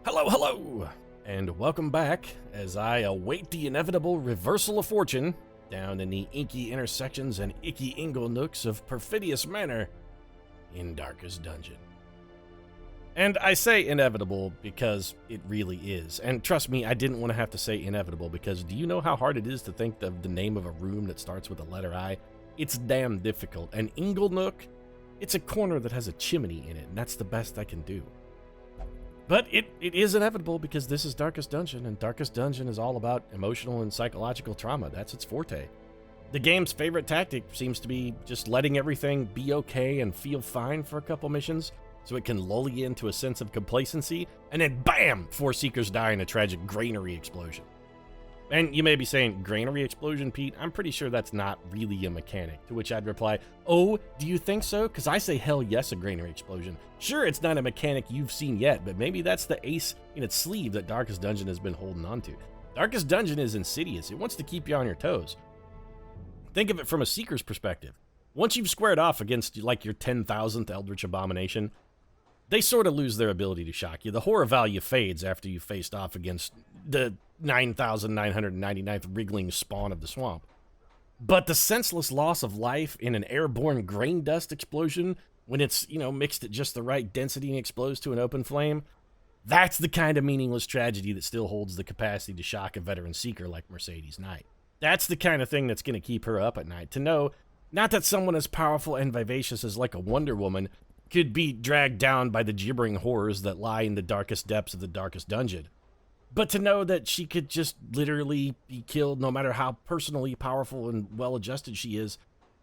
Hello, hello, and welcome back as I await the inevitable reversal of fortune down in the inky intersections and icky ingle nooks of Perfidious Manor in Darkest Dungeon. And I say inevitable because it really is. And trust me, I didn't want to have to say inevitable because do you know how hard it is to think of the name of a room that starts with the letter I? It's damn difficult. An ingle nook, it's a corner that has a chimney in it, and that's the best I can do. But it is inevitable because this is Darkest Dungeon, and Darkest Dungeon is all about emotional and psychological trauma. That's its forte. The game's favorite tactic seems to be just letting everything be okay and feel fine for a couple missions, so it can lull you into a sense of complacency, and then BAM! 4 Seekers die in a tragic Granary explosion. And you may be saying, Granary explosion, Pete? I'm pretty sure that's not really a mechanic. To which I'd reply, oh, do you think so? Because I say hell yes, a Granary explosion. Sure, it's not a mechanic you've seen yet, but maybe that's the ace in its sleeve that Darkest Dungeon has been holding on to. Darkest Dungeon is insidious. It wants to keep you on your toes. Think of it from a Seeker's perspective. Once you've squared off against like your 10,000th Eldritch Abomination, they sort of lose their ability to shock you. The horror value fades after you've faced off against the 9,999th wriggling spawn of the swamp. But the senseless loss of life in an airborne grain dust explosion, when it's, mixed at just the right density and explodes to an open flame, that's the kind of meaningless tragedy that still holds the capacity to shock a veteran Seeker like Mercedes Knight. That's the kind of thing that's going to keep her up at night, to know not that someone as powerful and vivacious as like a Wonder Woman could be dragged down by the gibbering horrors that lie in the darkest depths of the Darkest Dungeon, but to know that she could just literally be killed no matter how personally powerful and well-adjusted she is,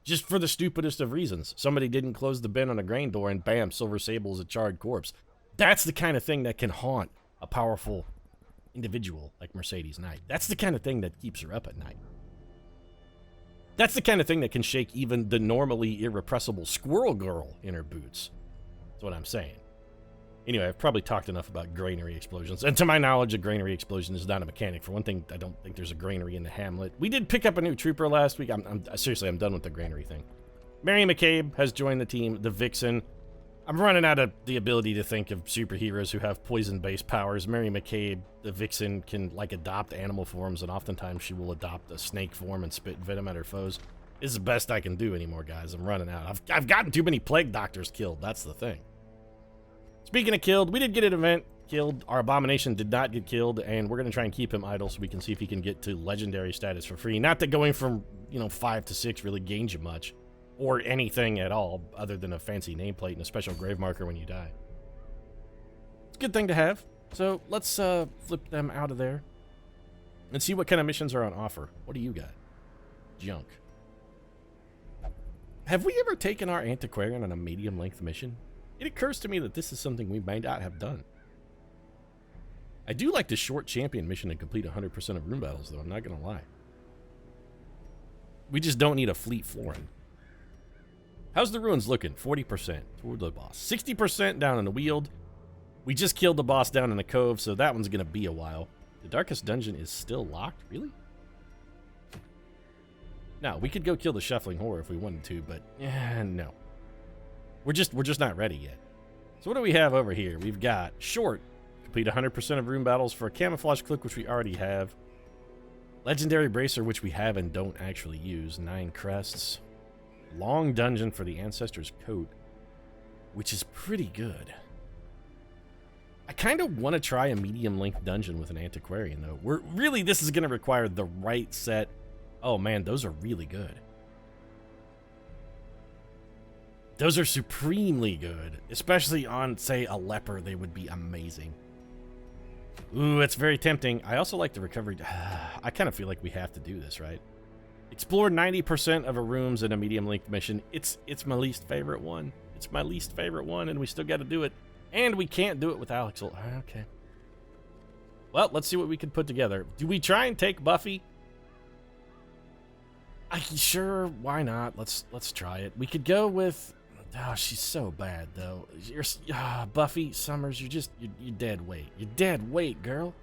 just for the stupidest of reasons. Somebody didn't close the bin on a grain door and bam, Silver Sable is a charred corpse. That's the kind of thing that can haunt a powerful individual like Mercedes Knight. That's the kind of thing that keeps her up at night. That's the kind of thing that can shake even the normally irrepressible squirrel girl in her boots. That's what I'm saying. Anyway, I've probably talked enough about granary explosions. And to my knowledge, a granary explosion is not a mechanic. For one thing, I don't think there's a granary in the hamlet. We did pick up a new trooper last week. Seriously, I'm done with the granary thing. Mary McCabe has joined the team, the Vixen. I'm running out of the ability to think of superheroes who have poison-based powers. Mary McCabe, the Vixen, can, adopt animal forms, and oftentimes she will adopt a snake form and spit venom at her foes. This is the best I can do anymore, guys. I'm running out. I've gotten too many plague doctors killed. That's the thing. Speaking of killed, we did get an event killed. Our Abomination did not get killed, and we're going to try and keep him idle so we can see if he can get to legendary status for free. Not that going from, 5 to 6 really gains you much, or anything at all, other than a fancy nameplate and a special grave marker when you die. It's a good thing to have. So let's flip them out of there and see what kind of missions are on offer. What do you got? Junk. Have we ever taken our antiquarian on a medium-length mission? It occurs to me that this is something we may not have done. I do like the short champion mission to complete 100% of room battles, though. I'm not going to lie. We just don't need a fleet flooring. How's the ruins looking? 40% toward the boss. 60% down in the Weald. We just killed the boss down in the cove, so that one's going to be a while. The Darkest Dungeon is still locked? Really? No, we could go kill the Shuffling Horror if we wanted to, but no. We're just not ready yet. So what do we have over here? We've got short, complete 100% of room battles for a camouflage cloak, which we already have. Legendary bracer, which we have and don't actually use. 9 crests. Long dungeon for the Ancestor's coat, which is pretty good. I kind of want to try a medium-length dungeon with an antiquarian, though. This is going to require the right set. Oh man, those are really good. Those are supremely good. Especially on, say, a leper, they would be amazing. Ooh, it's very tempting. I also like the recovery. I kind of feel like we have to do this, right? Explore 90% of a rooms in a medium-length mission. It's my least favorite one. It's my least favorite one, and we still got to do it. And we can't do it with Alex. Okay. Well, let's see what we can put together. Do we try and take Buffy? Sure, why not? Let's try it. We could go with... Oh, she's so bad, though. Buffy Summers, you're dead weight. You're dead weight, girl.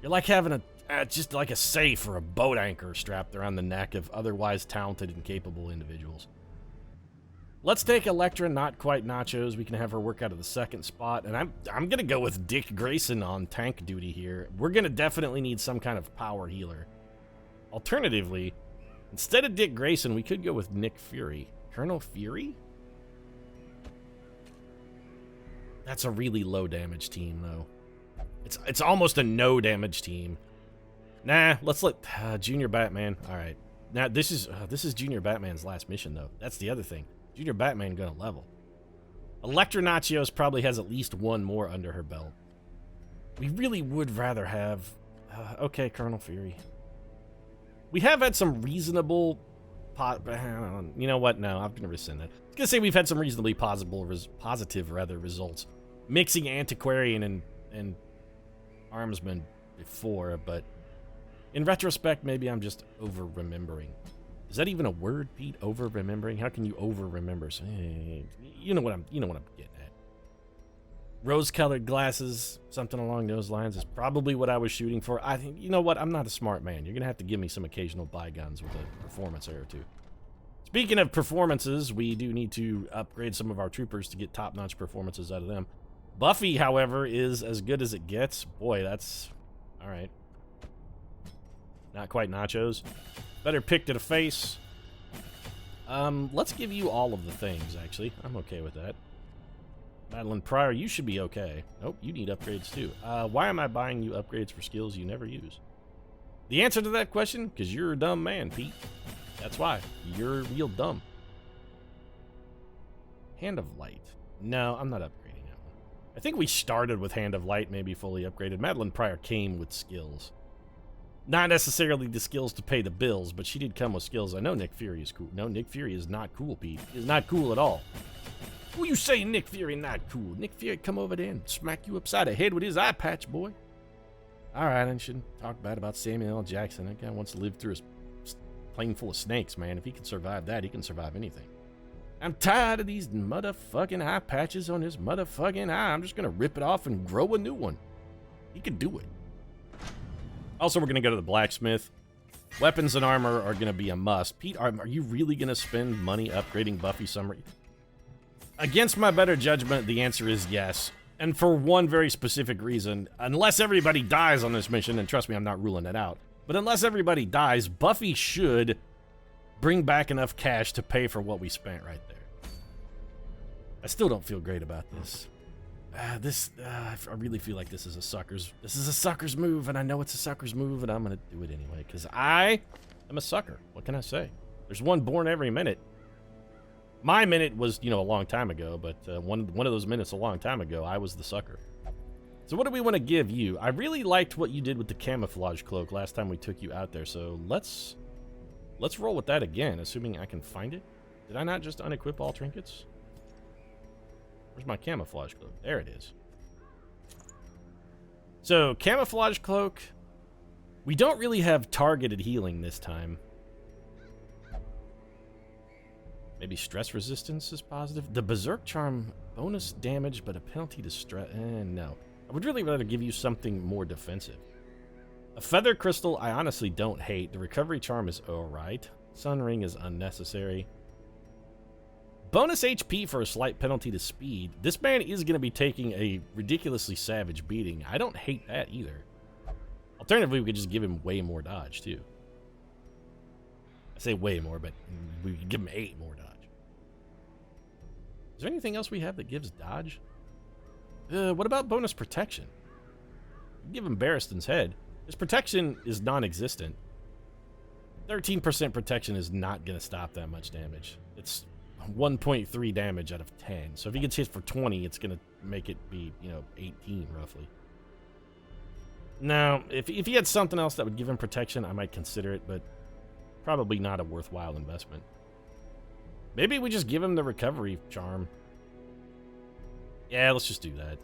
You're like having just like a safe or a boat anchor strapped around the neck of otherwise talented and capable individuals. Let's take Electra, not quite Nachos. We can have her work out of the second spot. And I'm going to go with Dick Grayson on tank duty here. We're going to definitely need some kind of power healer. Alternatively, instead of Dick Grayson, we could go with Nick Fury. Colonel Fury? That's a really low damage team, though. It's almost a no damage team. Nah, let's let Junior Batman. All right. Now this is Junior Batman's last mission, though. That's the other thing. Junior Batman gonna level. Electra Nachos probably has at least one more under her belt. We really would rather have... okay, Colonel Fury. We have had some reasonable... you know what? No, I'm gonna rescind that. I was gonna say we've had some reasonably positive results. Mixing Antiquarian and Armsman before, but... in retrospect, maybe I'm just over-remembering. Is that even a word, Pete? Over-remembering? How can you over-remember? You know what I'm getting at. Rose-colored glasses, something along those lines, is probably what I was shooting for. I think, you know what? I'm not a smart man. You're going to have to give me some occasional bygones with a performance error, too. Speaking of performances, we do need to upgrade some of our troopers to get top-notch performances out of them. Buffy, however, is as good as it gets. Boy, that's... all right. Not quite Nachos. Better pick to the face. Let's give you all of the things, actually. I'm okay with that. Madeline Pryor, you should be okay. Nope, you need upgrades too. Why am I buying you upgrades for skills you never use? The answer to that question? Because you're a dumb man, Pete. That's why. You're real dumb. Hand of Light. No, I'm not upgrading that one. I think we started with Hand of Light, maybe fully upgraded. Madeline Pryor came with skills. Not necessarily the skills to pay the bills, but she did come with skills. I know Nick Fury is cool. No, Nick Fury is not cool, Pete. He is not cool at all. Who you say Nick Fury not cool? Nick Fury come over there and smack you upside the head with his eye patch, boy. All right, I shouldn't talk bad about Samuel L. Jackson. That guy wants to live through a plane full of snakes, man. If he can survive that, he can survive anything. I'm tired of these motherfucking eye patches on his motherfucking eye. I'm just going to rip it off and grow a new one. He can do it. Also, we're going to go to the blacksmith. Weapons and armor are going to be a must. Pete, are you really going to spend money upgrading Buffy Summer? Against my better judgment, the answer is yes. And for one very specific reason. Unless everybody dies on this mission, and trust me, I'm not ruling it out. But unless everybody dies, Buffy should bring back enough cash to pay for what we spent right there. I still don't feel great about this. I really feel like this is a sucker's move, and I know it's a sucker's move, and I'm gonna do it anyway, because I am a sucker. What can I say? There's one born every minute. My minute was, a long time ago, but one of those minutes a long time ago, I was the sucker. So what do we want to give you? I really liked what you did with the camouflage cloak last time we took you out there, so let's roll with that again, assuming I can find it. Did I not just unequip all trinkets? Where's my camouflage cloak? There it is. So, camouflage cloak. We don't really have targeted healing this time. Maybe stress resistance is positive. The Berserk Charm, bonus damage, but a penalty to stress. No. I would really rather give you something more defensive. A Feather Crystal, I honestly don't hate. The Recovery Charm is alright. Sun Ring is unnecessary. Bonus HP for a slight penalty to speed. This man is going to be taking a ridiculously savage beating. I don't hate that either. Alternatively, we could just give him way more dodge, too. I say way more, but we could give him 8 more dodge. Is there anything else we have that gives dodge? What about bonus protection? Give him Barristan's head. His protection is non-existent. 13% protection is not going to stop that much damage. It's 1.3 damage out of 10. So if he gets hit for 20, it's going to make it be, 18 roughly. Now, if he had something else that would give him protection, I might consider it, but probably not a worthwhile investment. Maybe we just give him the recovery charm. Yeah, let's just do that.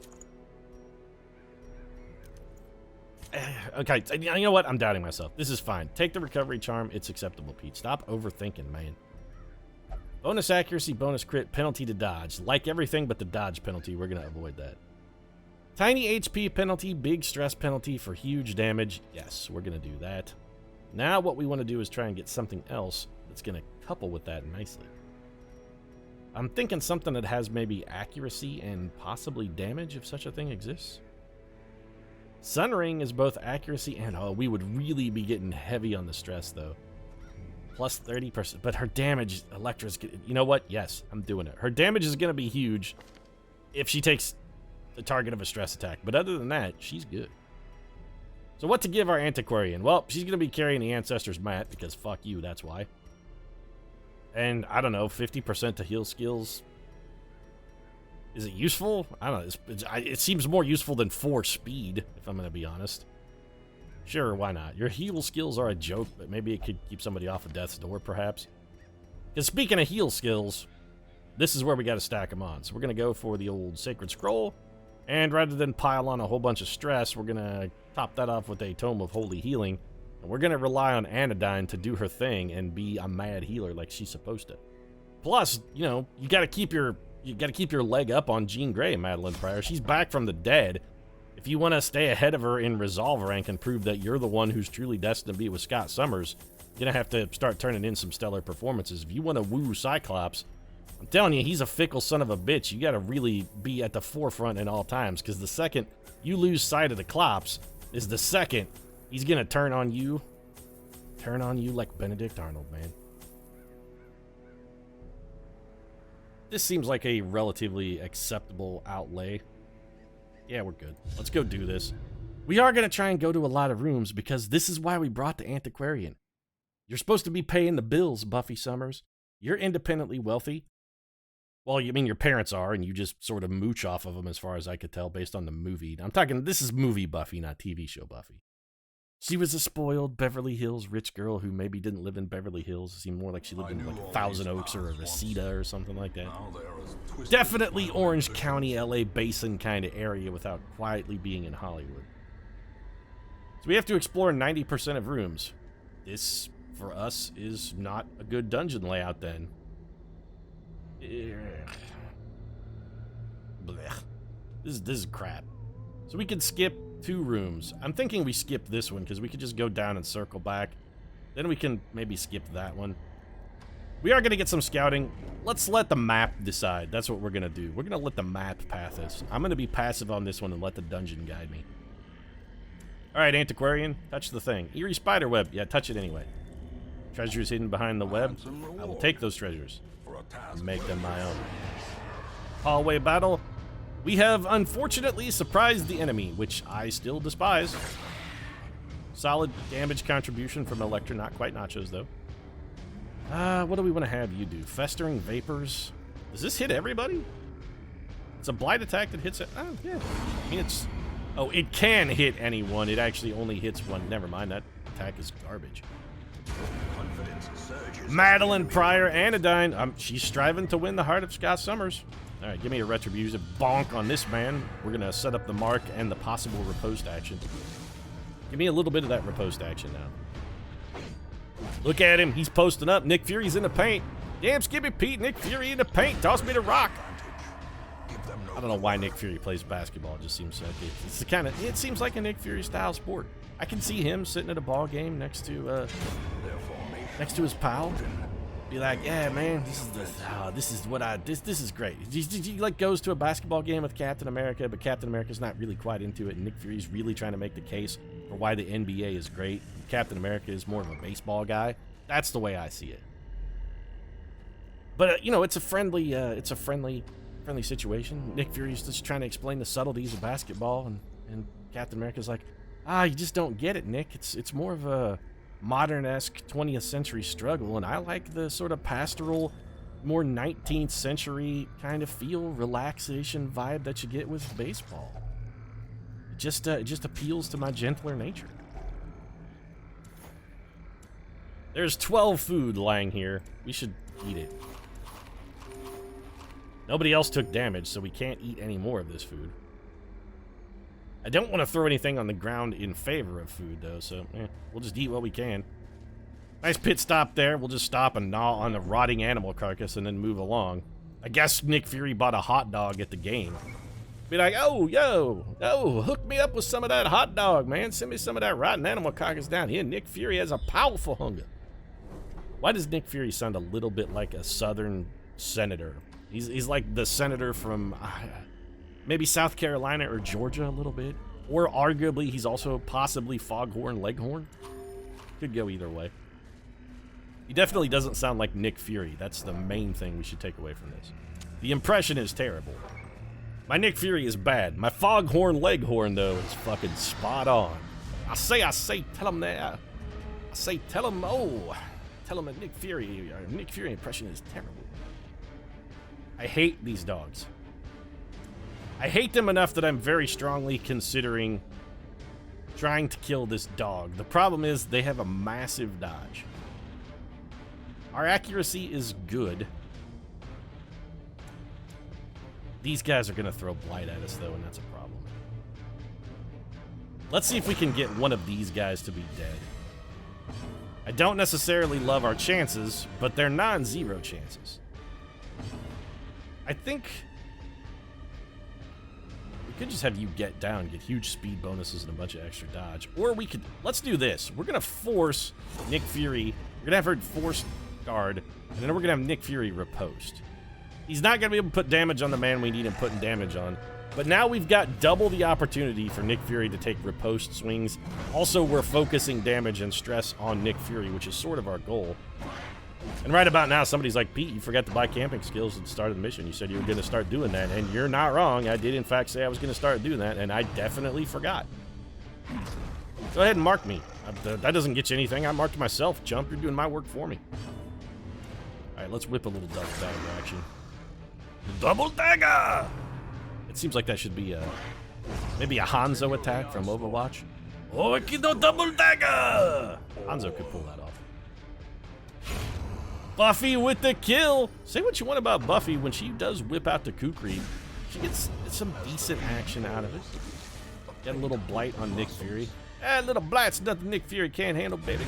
Okay, you know what? I'm doubting myself. This is fine. Take the recovery charm. It's acceptable, Pete. Stop overthinking, man. Bonus accuracy, bonus crit, penalty to dodge. Like everything but the dodge penalty, we're going to avoid that. Tiny HP penalty, big stress penalty for huge damage. Yes, we're going to do that. Now what we want to do is try and get something else that's going to couple with that nicely. I'm thinking something that has maybe accuracy and possibly damage, if such a thing exists. Sun Ring is both accuracy and, oh, we would really be getting heavy on the stress, though. Plus 30%, but her damage, Electra's, you know what? Yes, I'm doing it. Her damage is going to be huge if she takes the target of a stress attack. But other than that, she's good. So what to give our Antiquarian? Well, she's going to be carrying the Ancestor's Mat, because fuck you, that's why. And, I don't know, 50% to heal skills. Is it useful? I don't know. It seems more useful than 4 speed, if I'm going to be honest. Sure, why not? Your heal skills are a joke, but maybe it could keep somebody off of death's door, perhaps. Because speaking of heal skills, this is where we got to stack them on. So we're going to go for the old Sacred Scroll. And rather than pile on a whole bunch of stress, we're going to top that off with a Tome of Holy Healing. And we're going to rely on Anodyne to do her thing and be a mad healer like she's supposed to. Plus, you know, you got to keep your leg up on Jean Grey, Madeline Pryor. She's back from the dead. If you want to stay ahead of her in Resolve rank and prove that you're the one who's truly destined to be with Scott Summers, you're going to have to start turning in some stellar performances. If you want to woo Cyclops, I'm telling you, he's a fickle son of a bitch. You got to really be at the forefront at all times, because the second you lose sight of the Clops is the second he's going to turn on you like Benedict Arnold, man. This seems like a relatively acceptable outlay. Yeah, we're good. Let's go do this. We are going to try and go to a lot of rooms because this is why we brought the Antiquarian. You're supposed to be paying the bills, Buffy Summers. You're independently wealthy. Well, you mean your parents are, and you just sort of mooch off of them as far as I could tell based on the movie. I'm talking, this is movie Buffy, not TV show Buffy. She was a spoiled Beverly Hills rich girl who maybe didn't live in Beverly Hills. It seemed more like she lived in like Thousand Oaks or a Reseda or something like that. Definitely Orange County, LA Basin kind of area without quietly being in Hollywood. So we have to explore 90% of rooms. This, for us, is not a good dungeon layout then. Blech. This is crap. So we could skip 2 rooms. I'm thinking we skip this one because we could just go down and circle back. Then we can maybe skip that one. We are going to get some scouting. Let's let the map decide. That's what we're going to do. We're going to let the map path us. I'm going to be passive on this one and let the dungeon guide me. Alright, Antiquarian. Touch the thing. Eerie spiderweb. Yeah, touch it anyway. Treasures hidden behind the web. I will take those treasures and make them my own. Hallway battle. We have unfortunately surprised the enemy, which I still despise. Solid damage contribution from Electra, not quite Nachos though. What do we want to have you do? Festering Vapors. Does this hit everybody? It's a blight attack that hits it. Oh, yeah. I mean, it's... Oh, it can hit anyone. It actually only hits one. Never mind, that attack is garbage. Madeline Pryor, Anodyne. She's striving to win the heart of Scott Summers. All right, give me a retributive bonk on this man. We're going to set up the mark and the possible riposte action. Give me a little bit of that riposte action now. Look at him. He's posting up. Nick Fury's in the paint. Damn, Skippy Pete. Nick Fury in the paint. Toss me the rock. I don't know why Nick Fury plays basketball. It just seems like it's the kind of... It seems like a Nick Fury style sport. I can see him sitting at a ball game next to his pal. Be like, yeah, man, this is great. He like goes to a basketball game with Captain America, but Captain America's not really quite into it, and Nick Fury's really trying to make the case for why the NBA is great. Captain America is more of a baseball guy. That's the way I see it. But you know, it's a friendly situation. Nick Fury's just trying to explain the subtleties of basketball, and Captain America's like, you just don't get it, Nick. It's more of a modern-esque 20th century struggle, and I like the sort of pastoral, more 19th century kind of feel, relaxation vibe that you get with baseball. It just appeals to my gentler nature. There's 12 food lying here. We should eat it. Nobody else took damage, so we can't eat any more of this food. I don't want to throw anything on the ground in favor of food, though, so we'll just eat what we can. Nice pit stop there. We'll just stop and gnaw on a rotting animal carcass and then move along. I guess Nick Fury bought a hot dog at the game. Be like, oh, hook me up with some of that hot dog, man. Send me some of that rotten animal carcass down here. Nick Fury has a powerful hunger. Why does Nick Fury sound a little bit like a southern senator? He's like the senator from maybe South Carolina or Georgia a little bit. Or arguably, he's also possibly Foghorn Leghorn. Could go either way. He definitely doesn't sound like Nick Fury. That's the main thing we should take away from this. The impression is terrible. My Nick Fury is bad. My Foghorn Leghorn, though, is fucking spot on. I say, tell him that. I say, tell him that Nick Fury impression is terrible. I hate these dogs. I hate them enough that I'm very strongly considering trying to kill this dog. The problem is they have a massive dodge. Our accuracy is good. These guys are going to throw blight at us, though, and that's a problem. Let's see if we can get one of these guys to be dead. I don't necessarily love our chances, but they're non-zero chances. I think we could just have you get down, get huge speed bonuses and a bunch of extra dodge. Or we could, let's do this. We're going to force Nick Fury, we're going to have her force guard, and then we're going to have Nick Fury riposte. He's not going to be able to put damage on the man we need him putting damage on. But now we've got double the opportunity for Nick Fury to take riposte swings. Also, we're focusing damage and stress on Nick Fury, which is sort of our goal. And right about now, somebody's like, Pete, you forgot to buy camping skills at the start of the mission. You said you were going to start doing that, and you're not wrong. I did, in fact, say I was going to start doing that, and I definitely forgot. Go ahead and mark me. That doesn't get you anything. I marked myself. Jump, you're doing my work for me. All right, let's whip a little double dagger action. Double dagger! It seems like that should be maybe a Hanzo attack from Overwatch. Oh, Kido double dagger! Hanzo could pull that off. Buffy with the kill! Say what you want about Buffy, when she does whip out the Kukri, she gets some decent action out of it. Get a little blight on Nick Fury. A little blight's nothing Nick Fury can't handle, baby.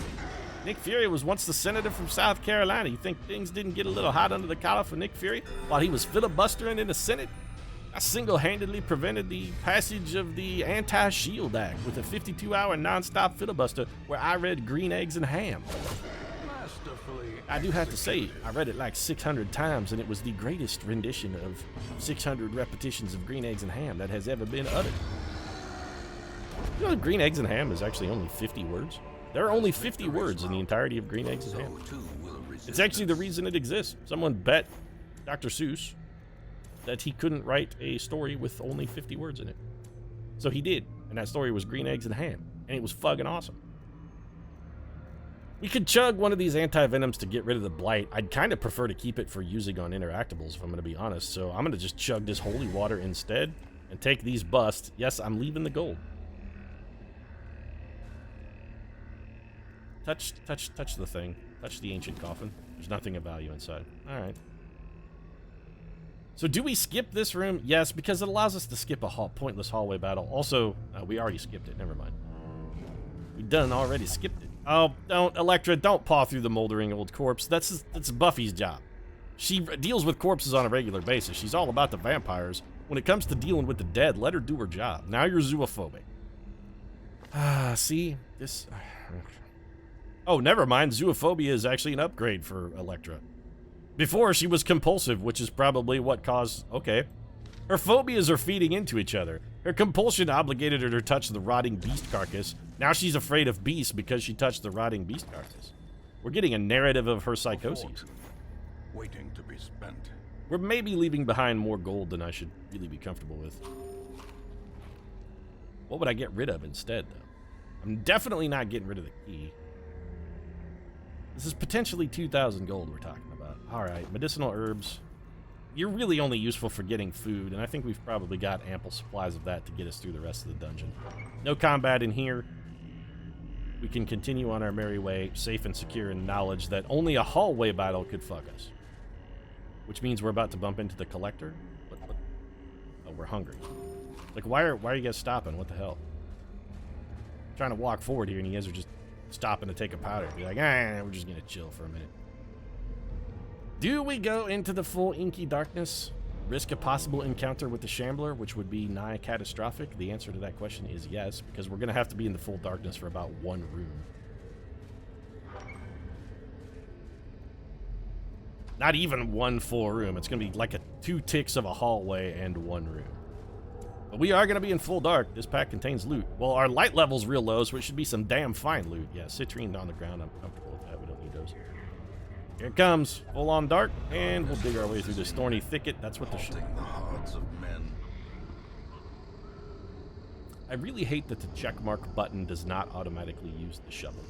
Nick Fury was once the senator from South Carolina. You think things didn't get a little hot under the collar for Nick Fury while he was filibustering in the Senate? I single-handedly prevented the passage of the Anti-Shield Act with a 52-hour non-stop filibuster where I read Green Eggs and Ham. I do have to say, I read it like 600 times, and it was the greatest rendition of 600 repetitions of Green Eggs and Ham that has ever been uttered. You know, Green Eggs and Ham is actually only 50 words. There are only 50 words in the entirety of Green Eggs and Ham. It's actually the reason it exists. Someone bet Dr. Seuss that he couldn't write a story with only 50 words in it. So he did, and that story was Green Eggs and Ham, and it was fucking awesome. We could chug one of these anti-venoms to get rid of the blight. I'd kind of prefer to keep it for using on interactables, if I'm going to be honest, so I'm going to just chug this holy water instead and take these busts. Yes, I'm leaving the gold. Touch the thing. Touch the ancient coffin. There's nothing of value inside. All right. So do we skip this room? Yes, because it allows us to skip a pointless hallway battle. Also, we already skipped it. Never mind. We done already skipped it. Oh, don't, Elektra, don't paw through the moldering old corpse. That's Buffy's job. She deals with corpses on a regular basis. She's all about the vampires. When it comes to dealing with the dead, let her do her job. Now you're zoophobic. See? This... Oh, never mind. Zoophobia is actually an upgrade for Elektra. Before, she was compulsive, which is probably what caused... Okay. Her phobias are feeding into each other. Her compulsion obligated her to touch the rotting beast carcass. Now she's afraid of beasts because she touched the rotting beast carcass. We're getting a narrative of her psychoses. Waiting to be spent. We're maybe leaving behind more gold than I should really be comfortable with. What would I get rid of instead, though? I'm definitely not getting rid of the key. This is potentially 2,000 gold we're talking about. Alright, medicinal herbs. You're really only useful for getting food, and I think we've probably got ample supplies of that to get us through the rest of the dungeon. No combat in here. We can continue on our merry way, safe and secure in knowledge that only a hallway battle could fuck us. Which means we're about to bump into the collector. Oh, we're hungry. Like, why are you guys stopping? What the hell? I'm trying to walk forward here, and you guys are just stopping to take a powder. Be like, we're just gonna chill for a minute. Do we go into the full inky darkness? Risk a possible encounter with the Shambler, which would be nigh catastrophic? The answer to that question is yes, because we're gonna have to be in the full darkness for about one room. Not even one full room. It's going to be like 2 ticks of a hallway and 1 room. But we are going to be in full dark. This pack contains loot. Well, our light level's real low, so it should be some damn fine loot. Yeah, citrine on the ground. I'm comfortable with that. We don't need those. Here it comes. Full on dark, and we'll dig our way through this thorny thicket. That's what the hearts of men. I really hate that the checkmark button does not automatically use the shovel.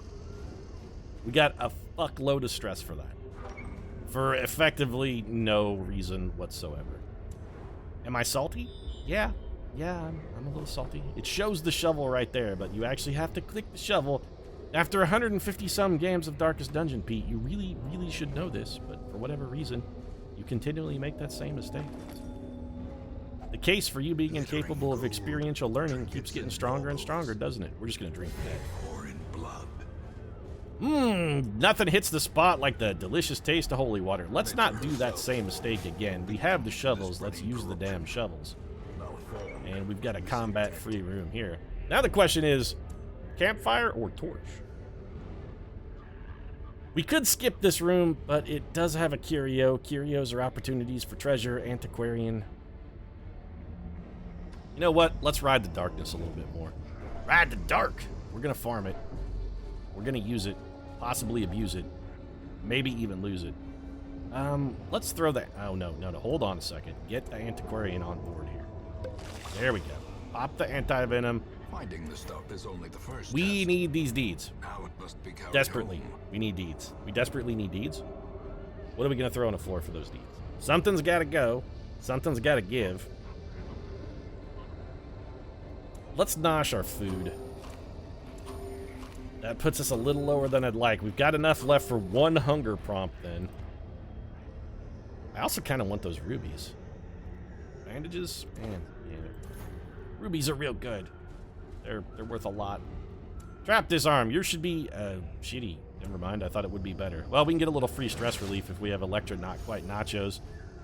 We got a fuckload of stress for that. For effectively no reason whatsoever. Am I salty? Yeah, I'm a little salty. It shows the shovel right there, but you actually have to click the shovel. After 150 some games of Darkest Dungeon, Pete, you really, really should know this, but for whatever reason, you continually make that same mistake. The case for you being incapable of experiential learning keeps getting stronger and stronger, doesn't it? We're just gonna drink that. Nothing hits the spot like the delicious taste of holy water. Let's not do that same mistake again. We have the shovels. Let's use the damn shovels. And we've got a combat-free room here. Now the question is, campfire or torch? We could skip this room, but it does have a curio. Curios are opportunities for treasure, antiquarian. You know what? Let's ride the darkness a little bit more. Ride the dark! We're gonna farm it. We're gonna use it, possibly abuse it, maybe even lose it. Let's throw that. Oh, no. Hold on a second. Get the antiquarian on board here. There we go. Pop the anti-venom. Finding the stuff is only the first We test. need these deeds. Now it must be carried Desperately. home. We need deeds. We desperately need deeds. What are we gonna throw on the floor for those deeds? Something's gotta go. Something's gotta give. Let's nosh our food. That puts us a little lower than I'd like. We've got enough left for 1 hunger prompt then. I also kind of want those rubies. Bandages? Man, yeah. Rubies are real good. They're worth a lot. Trap disarm. Yours should be, shitty. Never mind, I thought it would be better. Well, we can get a little free stress relief if we have Electra Not Quite Nachos.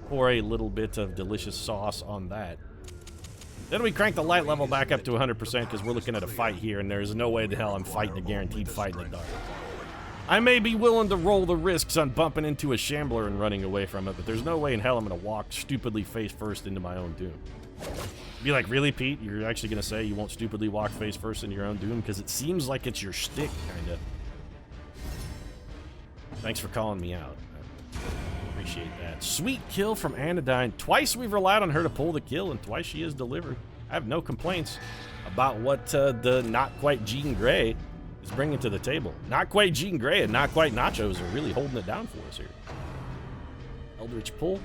Pour a little bit of delicious sauce on that. Then we crank the light level back up to 100% because we're looking at a fight here, and there's no way in hell I'm fighting a guaranteed fight in the dark. I may be willing to roll the risks on bumping into a shambler and running away from it, but there's no way in hell I'm going to walk stupidly face first into my own doom. Be like, really, Pete? You're actually going to say you won't stupidly walk face first into your own doom? Because it seems like it's your shtick, kind of. Thanks for calling me out. I appreciate that. Sweet kill from Anodyne. Twice we've relied on her to pull the kill, and twice she has delivered. I have no complaints about what the Not Quite Jean Grey is bringing to the table. Not Quite Jean Grey and Not Quite Nachos are really holding it down for us here. Eldritch pull.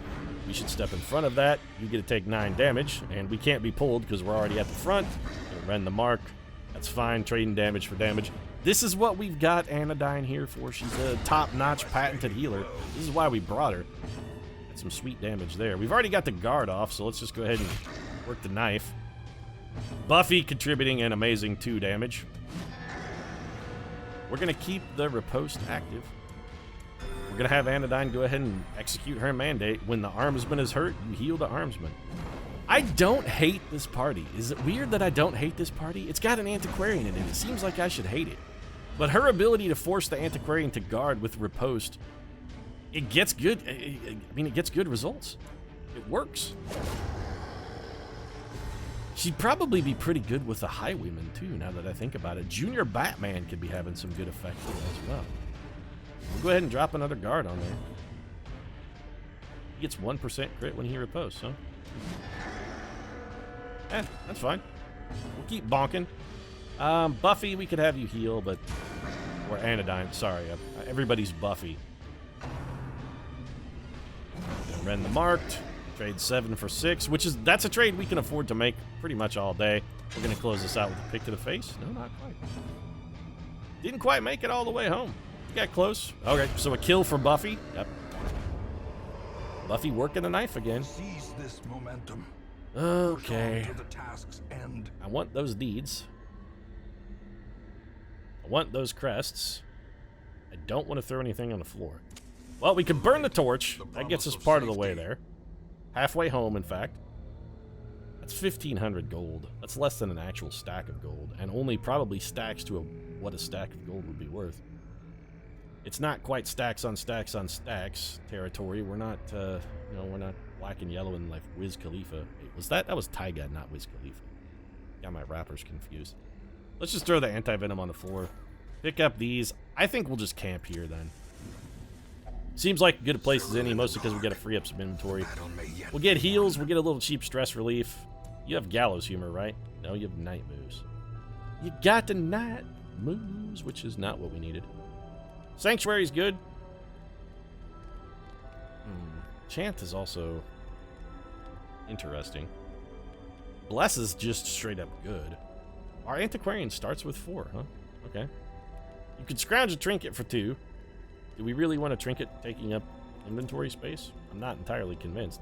We should step in front of that. You get to take 9 damage, and we can't be pulled because we're already at the front. Gonna rend the mark. That's fine. Trading damage for damage. This is what we've got Anodyne here for. She's a top-notch patented healer. This is why we brought her. Got some sweet damage there. We've already got the guard off, so let's just go ahead and work the knife. Buffy contributing an amazing 2 damage. We're going to keep the riposte active. We're going to have Anodyne go ahead and execute her mandate. When the armsman is hurt, you heal the armsman. I don't hate this party. Is it weird that I don't hate this party? It's got an antiquarian in it. It seems like I should hate it. But her ability to force the antiquarian to guard with riposte, it gets good. I mean, it gets good results. It works. She'd probably be pretty good with the highwayman, too, now that I think about it. Junior Batman could be having some good effect here as well. We'll go ahead and drop another guard on there. He gets 1% crit when he riposts, huh? That's fine. We'll keep bonking. Buffy, we could have you heal, but... Or Anodyne, sorry. Everybody's Buffy. Rend the marked. Trade 7 for 6, that's a trade we can afford to make pretty much all day. We're going to close this out with a pick to the face. No, not quite. Didn't quite make it all the way home. Got close. Okay, so a kill for Buffy. Yep. Buffy working the knife again. Seize this momentum. Okay. To the task's end. I want those deeds. I want those crests. I don't want to throw anything on the floor. Well, we could burn the torch. That gets us part of the way there. Halfway home, in fact. That's 1,500 gold. That's less than an actual stack of gold, and only probably stacks to what a stack of gold would be worth. It's not quite stacks on stacks on stacks territory. We're not, you know, we're not black and yellow and like Wiz Khalifa. Wait, was that was Tyga, not Wiz Khalifa. Got my rappers confused. Let's just throw the anti-venom on the floor. Pick up these. I think we'll just camp here then. Seems like a good place as any, mostly because we got to free up some inventory. We'll get heals. We'll get a little cheap stress relief. You have gallows humor, right? No, you have night moves. You got the night moves, which is not what we needed. Sanctuary's good. Chant is also interesting. Bless is just straight up good. Our antiquarian starts with 4, huh? Okay. You could scrounge a trinket for 2. Do we really want a trinket taking up inventory space? I'm not entirely convinced.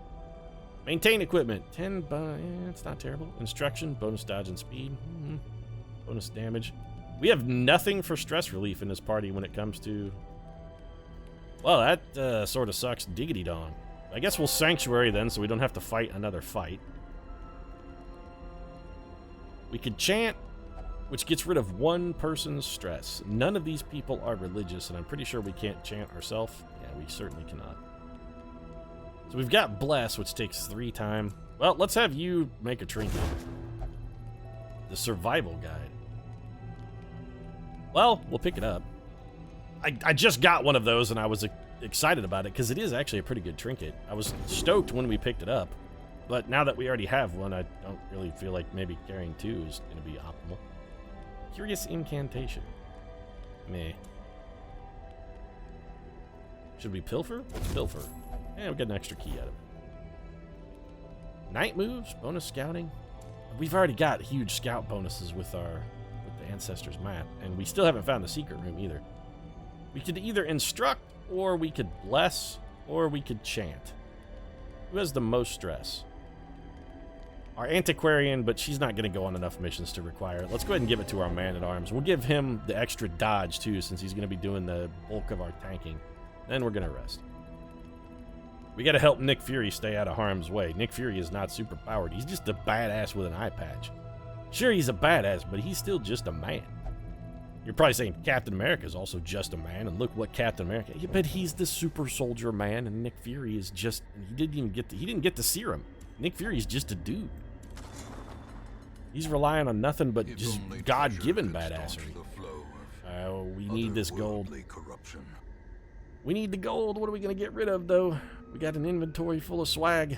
Maintain equipment. 10 by... it's not terrible. Instruction. Bonus dodge and speed. Bonus damage. We have nothing for stress relief in this party when it comes to... well, that sort of sucks diggity dong. I guess we'll sanctuary then so we don't have to fight another fight. We could chant, which gets rid of 1 person's stress. None of these people are religious, and I'm pretty sure we can't chant ourselves. Yeah, we certainly cannot. So we've got bless, which takes 3 time. Well, let's have you make a trinket. The survival guide. Well, we'll pick it up. I just got one of those, and I was excited about it, because it is actually a pretty good trinket. I was stoked when we picked it up. But now that we already have one, I don't really feel like maybe carrying 2 is going to be optimal. Curious incantation. Meh. Should we pilfer? Let's pilfer. Yeah, we got an extra key out of it. Night moves, bonus scouting. We've already got huge scout bonuses with the Ancestors map, and we still haven't found the secret room either. We could either instruct, or we could bless, or we could chant. Who has the most stress? Our antiquarian, but she's not going to go on enough missions to require it. Let's go ahead and give it to our man-at-arms. We'll give him the extra dodge, too, since he's going to be doing the bulk of our tanking. Then we're going to rest. We got to help Nick Fury stay out of harm's way. Nick Fury is not super powered. He's just a badass with an eye patch. Sure, he's a badass, but he's still just a man. You're probably saying Captain America is also just a man, and look what Captain America... yeah, but he's the super soldier man, and Nick Fury is just... he didn't get the serum. Nick Fury is just a dude. He's relying on nothing but just God-given badassery. Oh, we need this gold. We need the gold. What are we going to get rid of, though? We got an inventory full of swag.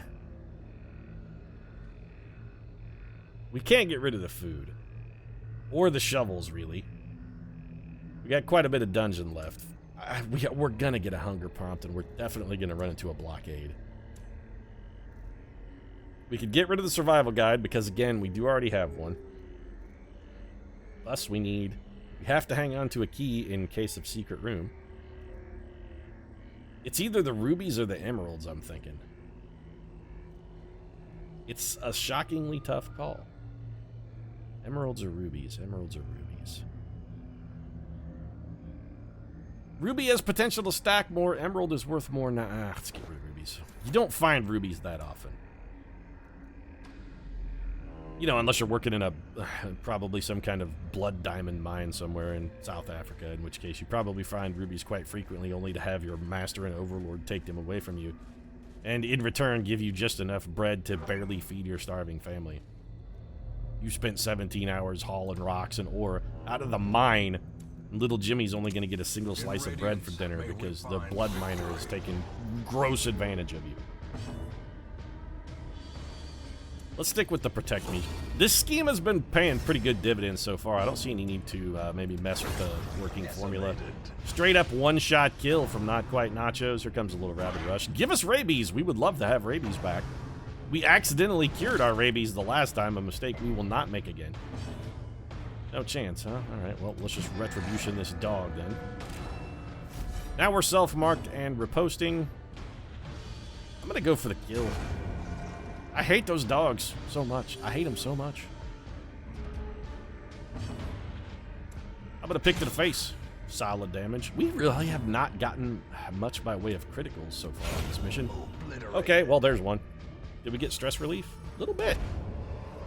We can't get rid of the food. Or the shovels, really. We got quite a bit of dungeon left. We're going to get a hunger prompt, and we're definitely going to run into a blockade. We could get rid of the survival guide, because, again, we do already have one. Plus, we have to hang on to a key in case of secret room. It's either the rubies or the emeralds, I'm thinking. It's a shockingly tough call. Emeralds or rubies? Emeralds or rubies? Ruby has potential to stack more. Emerald is worth more. Nah, let's get rid of rubies. You don't find rubies that often. You know, unless you're working in probably some kind of blood diamond mine somewhere in South Africa, in which case you probably find rubies quite frequently, only to have your master and overlord take them away from you, and in return give you just enough bread to barely feed your starving family. You spent 17 hours hauling rocks and ore out of the mine, and little Jimmy's only going to get a single slice of bread for dinner because the blood miner is taking gross advantage of you. Let's stick with the protect me. This scheme has been paying pretty good dividends so far. I don't see any need to maybe mess with the working formula. Straight up one-shot kill from Not Quite Nachos. Here comes a little Rabid Rush. Give us rabies. We would love to have rabies back. We accidentally cured our rabies the last time, a mistake we will not make again. No chance, huh? Alright, well, let's just retribution this dog then. Now we're self-marked and reposting. I'm gonna go for the kill. I hate those dogs so much. I hate them so much. I'm gonna pick to the face. Solid damage. We really have not gotten much by way of criticals so far in this mission. Okay, well, there's one. Did we get stress relief? A little bit.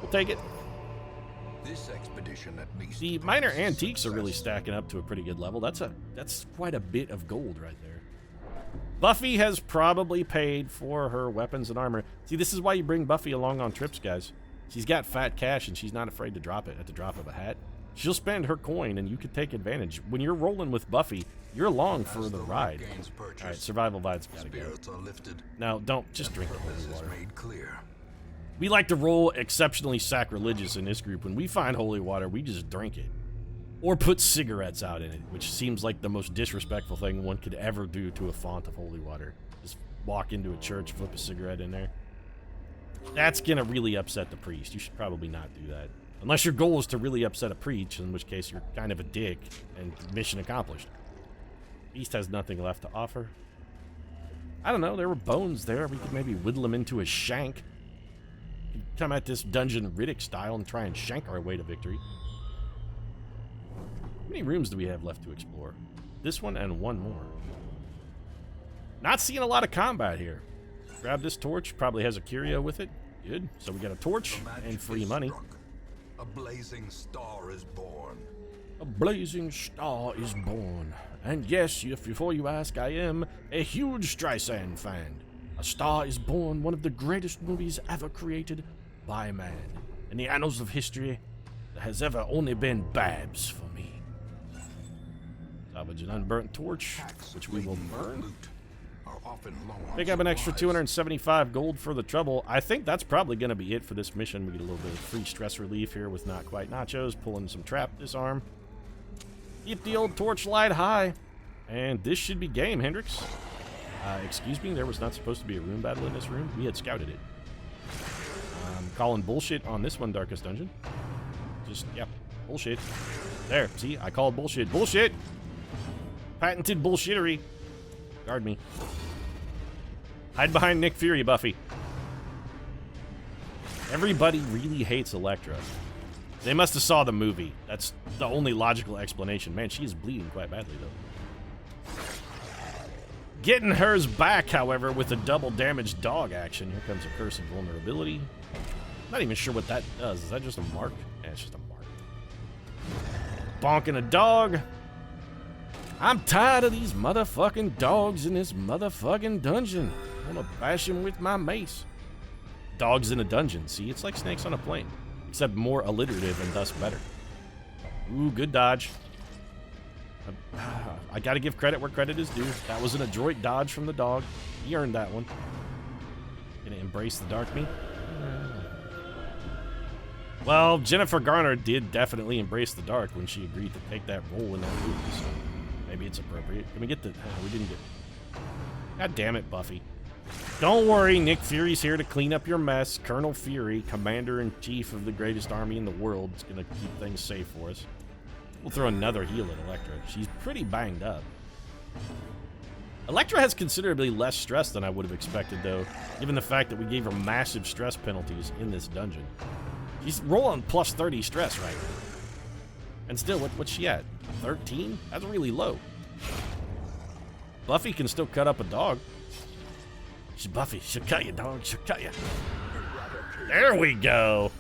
We'll take it. This expedition at least. The minor antiques are really stacking up to a pretty good level. That's quite a bit of gold right there. Buffy has probably paid for her weapons and armor. See, this is why you bring Buffy along on trips, guys. She's got fat cash and she's not afraid to drop it at the drop of a hat. She'll spend her coin and you can take advantage. When you're rolling with Buffy, you're along for the ride. Alright, survival vibes gotta go. No, don't just drink the holy water. We like to roll exceptionally sacrilegious in this group. When we find holy water, we just drink it. Or put cigarettes out in it, which seems like the most disrespectful thing one could ever do to a font of holy water. Just walk into a church, flip a cigarette in there. That's gonna really upset the priest. You should probably not do that. Unless your goal is to really upset a priest, in which case you're kind of a dick, and mission accomplished. East has nothing left to offer. I don't know, there were bones there. We could maybe whittle them into a shank. We could come at this dungeon Riddick style and try and shank our way to victory. How many rooms do we have left to explore? This one and one more. Not seeing a lot of combat here. Grab this torch, probably has a curio with it. Good, so we got a torch and free money. A blazing star is born. A blazing star is born. And yes, if before you ask, I am a huge Streisand fan. A Star is Born, one of the greatest movies ever created by man. In the annals of history, there has ever only been Babs for me. Salvage an unburnt torch, which we will burn. Pick up an extra 275 gold for the trouble. I think that's probably going to be it for this mission. We get a little bit of free stress relief here with Not Quite Nachos, pulling some trap disarm. Keep the old torchlight high. And this should be game, Hendrix. Excuse me, there was not supposed to be a room battle in this room. We had scouted it. I'm calling bullshit on this one, Darkest Dungeon. Just, yep, bullshit. There, see, I called bullshit. Bullshit! Patented bullshittery. Guard me. Hide behind Nick Fury, Buffy. Everybody really hates Elektra. They must have saw the movie. That's the only logical explanation. Man, she is bleeding quite badly, though. Getting hers back, however, with a double damage dog action. Here comes a curse of vulnerability. Not even sure what that does. Is that just a mark? Yeah, it's just a mark. Bonking a dog. I'm tired of these motherfucking dogs in this motherfucking dungeon. I want to bash him with my mace. Dogs in a dungeon. See, it's like snakes on a plane. Except more alliterative and thus better. Ooh, good dodge. I gotta give credit where credit is due. That was an adroit dodge from the dog. He earned that one. Gonna embrace the dark me. Well, Jennifer Garner did definitely embrace the dark when she agreed to take that role in that movie, so maybe it's appropriate. Can we get the... we didn't get... God damn it, Buffy. Don't worry, Nick Fury's here to clean up your mess. Colonel Fury, Commander-in-Chief of the greatest army in the world, is gonna keep things safe for us. We'll throw another heal at Elektra. She's pretty banged up. Elektra has considerably less stress than I would have expected, though, given the fact that we gave her massive stress penalties in this dungeon. She's rolling plus 30 stress right now. And still, what's she at? 13? That's really low. Buffy can still cut up a dog. She's Buffy. She'll cut you, dog. She'll cut you. There we go.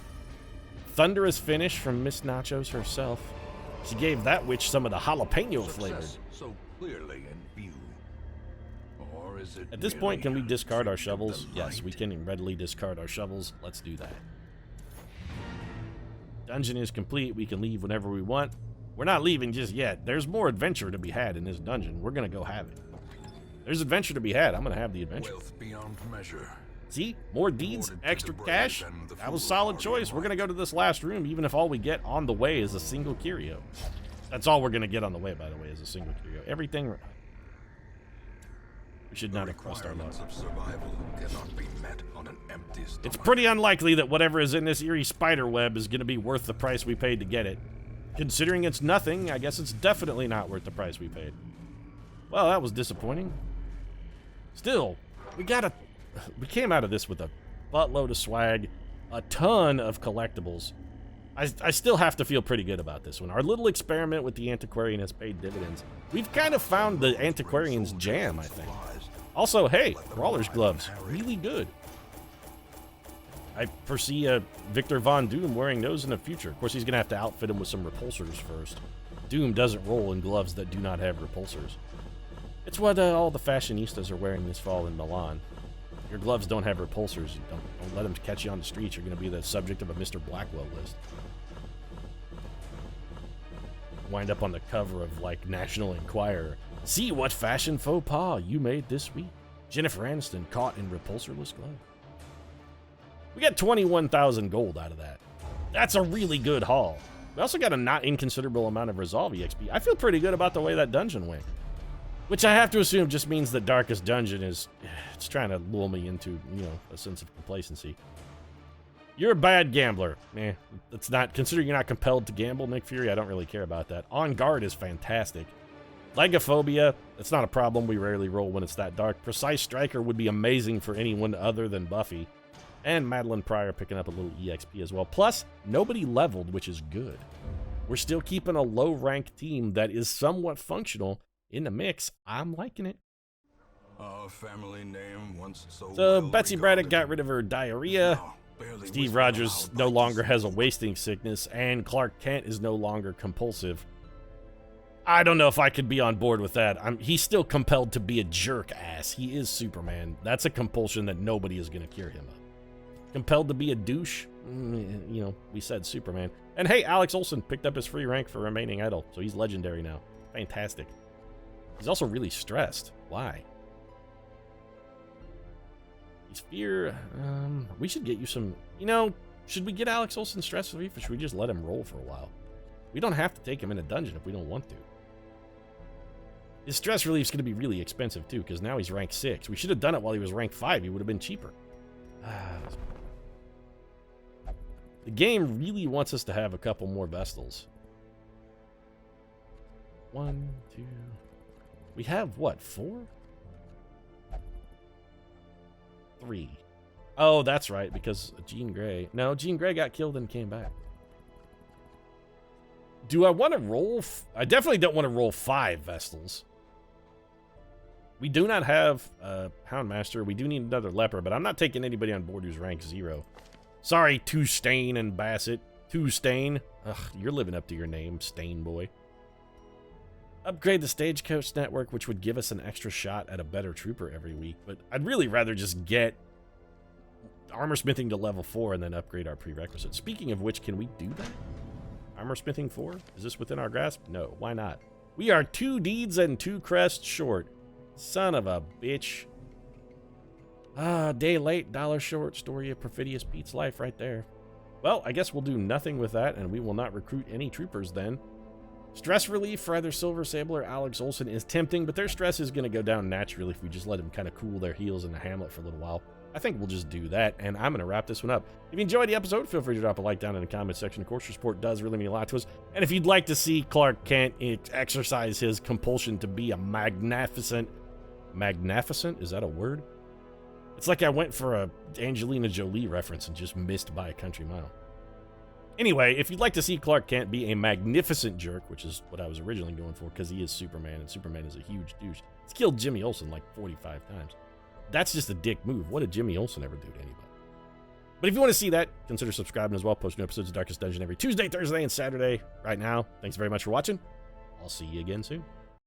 Thunderous finish from Miss Nachos herself. She gave that witch some of the jalapeno flavor. So clearly in view. Or is it At this point, can we discard our shovels? Yes, we can readily discard our shovels. Let's do that. Dungeon is complete. We can leave whenever we want. We're not leaving just yet. There's more adventure to be had in this dungeon. We're going to go have it. There's adventure to be had. I'm going to have the adventure. Wealth beyond measure. See? More deeds, extra cash. That was a solid choice. We're going to go to this last room, even if all we get on the way is a single curio. That's all we're going to get on the way, by the way, is a single curio. Everything... We should not have crossed our luck. Of survival cannot be met on an empty stomach. It's pretty unlikely that whatever is in this eerie spider web is going to be worth the price we paid to get it. Considering it's nothing, I guess it's definitely not worth the price we paid. Well, that was disappointing. Still, we came out of this with a buttload of swag, a ton of collectibles. I still have to feel pretty good about this one. Our little experiment with the antiquarian has paid dividends. We've kind of found the antiquarian's jam, I think. Also, hey, Brawler's gloves, really good. I foresee a Victor Von Doom wearing those in the future. Of course, he's going to have to outfit him with some repulsors first. Doom doesn't roll in gloves that do not have repulsors. It's what all the fashionistas are wearing this fall in Milan. Your gloves don't have repulsors. You don't let them catch you on the streets. You're going to be the subject of a Mr. Blackwell list. Wind up on the cover of, like, National Enquirer. See what fashion faux pas you made this week. Jennifer Aniston caught in repulsorless glove. We got 21,000 gold out of that. That's a really good haul. We also got a not inconsiderable amount of Resolve EXP. I feel pretty good about the way that dungeon went. Which I have to assume just means that Darkest Dungeon is... It's trying to lull me into, you know, a sense of complacency. You're a bad gambler. It's not... Considering you're not compelled to gamble, Nick Fury, I don't really care about that. On Guard is fantastic. Legophobia, it's not a problem. We rarely roll when it's that dark. Precise Striker would be amazing for anyone other than Buffy. And Madeline Pryor picking up a little EXP as well. Plus, nobody leveled, which is good. We're still keeping a low-ranked team that is somewhat functional in the mix. I'm liking it. Our family name once so So well Betsy Braddock got rid of her diarrhea. now barely Steve whispered Rogers aloud no like longer this. has a wasting sickness, and Clark Kent is no longer compulsive. I don't know if I could be on board with that. He's still compelled to be a jerk ass. He is Superman. That's a compulsion that nobody is going to cure him of. Compelled to be a douche? You know, we said Superman. And hey, Alex Olsen picked up his free rank for remaining idle, so he's legendary now. Fantastic. He's also really stressed. Why? He's fear. We should get you some... You know, should we get Alex Olsen stress relief, or should we just let him roll for a while? We don't have to take him in a dungeon if we don't want to. His stress relief's going to be really expensive, too, because now he's rank 6. We should have done it while he was rank 5. He would have been cheaper. The game really wants us to have a couple more Vestals. 1, 2... We have, what, 4? 3. Oh, that's right, because Jean Grey... No, Jean Grey got killed and came back. Do I want to roll... I definitely don't want to roll 5 Vestals. We do not have Houndmaster. We do need another Leper, but I'm not taking anybody on board who's rank 0. Sorry, Two Stain and Bassett. Two Stain. Ugh, you're living up to your name, Stain Boy. Upgrade the Stagecoach network, which would give us an extra shot at a better trooper every week, but I'd really rather just get armor smithing to level 4 and then upgrade our prerequisites. Speaking of which, can we do that? Armor smithing 4? Is this within our grasp? No, why not? We are 2 deeds and 2 crests short. Son of a bitch. Day late, dollar short. Story of Perfidious Pete's life right there. Well, I guess we'll do nothing with that, and we will not recruit any troopers then. Stress relief for either Silver Sable or Alex Olsen is tempting, but their stress is going to go down naturally if we just let them kind of cool their heels in the hamlet for a little while. I think we'll just do that, and I'm going to wrap this one up. If you enjoyed the episode, feel free to drop a like down in the comment section. Of course, your support does really mean a lot to us. And if you'd like to see Clark Kent exercise his compulsion to be a magnificent... Magnificent? Is that a word? It's like I went for a Angelina Jolie reference and just missed by a country mile. Anyway, if you'd like to see Clark Kent be a magnificent jerk, which is what I was originally going for, because he is Superman, and Superman is a huge douche. He's killed Jimmy Olsen like 45 times. That's just a dick move. What did Jimmy Olsen ever do to anybody? But if you want to see that, consider subscribing as well. Post new episodes of Darkest Dungeon every Tuesday, Thursday, and Saturday. Right now, thanks very much for watching. I'll see you again soon.